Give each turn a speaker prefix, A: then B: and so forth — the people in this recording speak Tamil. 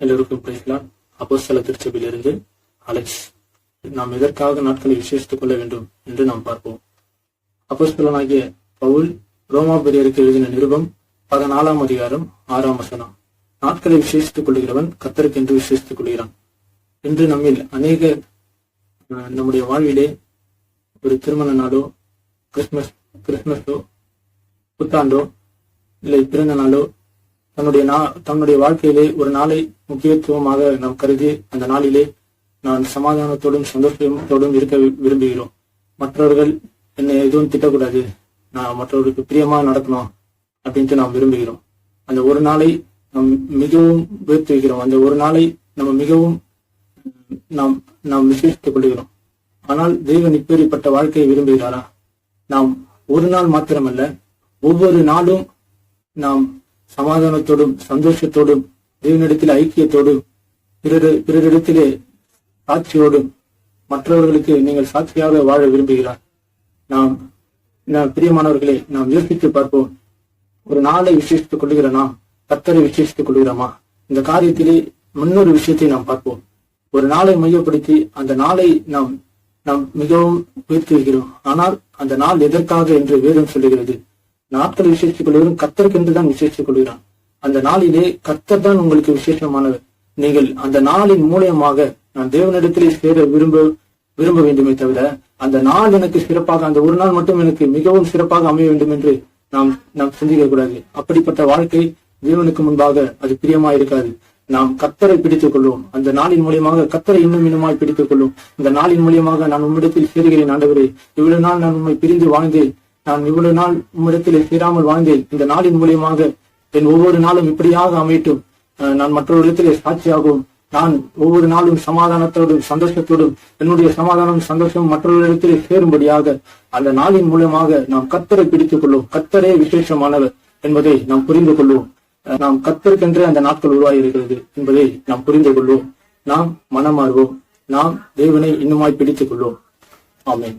A: எல்லோருக்கும் பிரைஸ்லார்ட். அப்போஸ்தல திருச்சபையிலிருந்து அலெக்ஸ். நாம் எதற்காக நாட்களை விசேஷித்துக் கொள்ள வேண்டும் என்று நாம் பார்ப்போம். அப்போஸ்தலனாகிய பவுல் ரோமாபுரியருக்கு எழுதின நிருபம் 14ஆம் அதிகாரம் 6ஆம் வசனம். நாட்களை விசேஷித்துக் கொள்கிறவன் கர்த்தருக்கென்று விசேஷித்துக் கொள்கிறான். இன்று நம்மில் அநேக நம்முடைய வாழ்விலே ஒரு திருமண நாளோ, கிறிஸ்துமஸோ, புத்தாண்டோ, இல்லை பிறந்த நாளோ, தன்னுடைய வாழ்க்கையிலே ஒரு நாளை முக்கியத்துவமாக நாம் கருதி அந்த நாளிலே நான் சமாதானத்தோடும் சந்தோஷத்தோடும் இருக்க விரும்புகிறோம். மற்றவர்கள் என்னை எதுவும் திட்டக்கூடாது, நான் மற்றவர்களுக்கு பிரியமா நடக்கணும் அப்படின்ட்டு நாம் விரும்புகிறோம். அந்த ஒரு நாளை நாம் மிகவும் உயர்த்தி வைக்கிறோம். அந்த ஒரு நாளை நம்ம மிகவும் நாம் விசேஷித்துக் கொள்கிறோம். ஆனால் தேவன் இப்பேற்பட்ட வாழ்க்கையை விரும்புகிறாரா? நாம் ஒரு நாள் மாத்திரமல்ல, ஒவ்வொரு நாளும் நாம் சமாதானத்தோடும் சந்தோஷத்தோடும் தேவனிடத்தில் ஐக்கியத்தோடும் பிறரிடத்திலே சாட்சியோடும் மற்றவர்களுக்கு நீங்கள் சாட்சியாக வாழ விரும்புகிறார். நாம் பிரியமானவர்களே, நாம் யோசித்து பார்ப்போம். ஒரு நாளை விசேஷித்துக் கொள்கிற நாம் கர்த்தரை விசேஷித்துக் கொள்கிறோமா? இந்த காரியத்திலே முன்னொரு விஷயத்தை நாம் பார்ப்போம். ஒரு நாளை மையப்படுத்தி அந்த நாளை நாம் மிகவும் உயர்த்தி வைக்கிறோம். ஆனால் அந்த நாள் எதற்காக என்று வேதம் சொல்லுகிறது. நாட்களை விசேஷித்துக் கொள்கிறோம், கர்த்தருக்கு தான் விசேஷித்துக் கொள்கிறான். அந்த நாளிலே கர்த்தர் தான் உங்களுக்கு விசேஷமானவர். நீங்கள் அந்த நாளின் மூலியமாக நான் தேவனிடத்திலே சேர விரும்ப வேண்டுமே தவிர, அந்த நாள் எனக்கு சிறப்பாக, அந்த ஒரு நாள் மட்டும் எனக்கு மிகவும் சிறப்பாக அமைய வேண்டும் என்று நாம் சிந்திக்க கூடாது. அப்படிப்பட்ட வாழ்க்கை தேவனுக்கு முன்பாக அது பிரியமா இருக்காது. நாம் கர்த்தரை பிடித்துக் கொள்வோம். அந்த நாளின் மூலியமாக கர்த்தரை இன்னுமாய் பிடித்துக் கொள்வோம். இந்த நாளின் மூலியமாக நான் உம்மிடத்தில் சேருகிறேன் ஆண்டவரே, இவ்வளவு நாள் நான் உண்மை பிரிந்து வாழ்ந்தேன், நான் இவ்வளவு நாள் உம்மிடத்தில் சேராமல் வாழ்ந்தேன். இந்த நாளின் மூலியமாக என் ஒவ்வொரு நாளும் இப்படியாக அமையட்டும். நான் மற்றவர்களிடத்திலே சாட்சியாகவும், நான் ஒவ்வொரு நாளும் சமாதானத்தோடும் சந்தோஷத்தோடும் என்னுடைய சமாதானம் சந்தோஷம் மற்றவர்களிடத்திலே சேரும்படியாக அந்த நாளின் மூலமாக நாம் கர்த்தரை பிடித்துக் கொள்வோம். கர்த்தரே விசேஷமானவர் என்பதை நாம் புரிந்து கொள்வோம். நாம் கர்த்தருக்கென்று அந்த நாட்கள் உருவாகி இருக்கிறது என்பதை நாம் புரிந்து கொள்வோம். நாம் மனமாறுவோம். நாம் தேவனை இன்னுமாய் பிடித்துக் கொள்வோம். ஆமென்.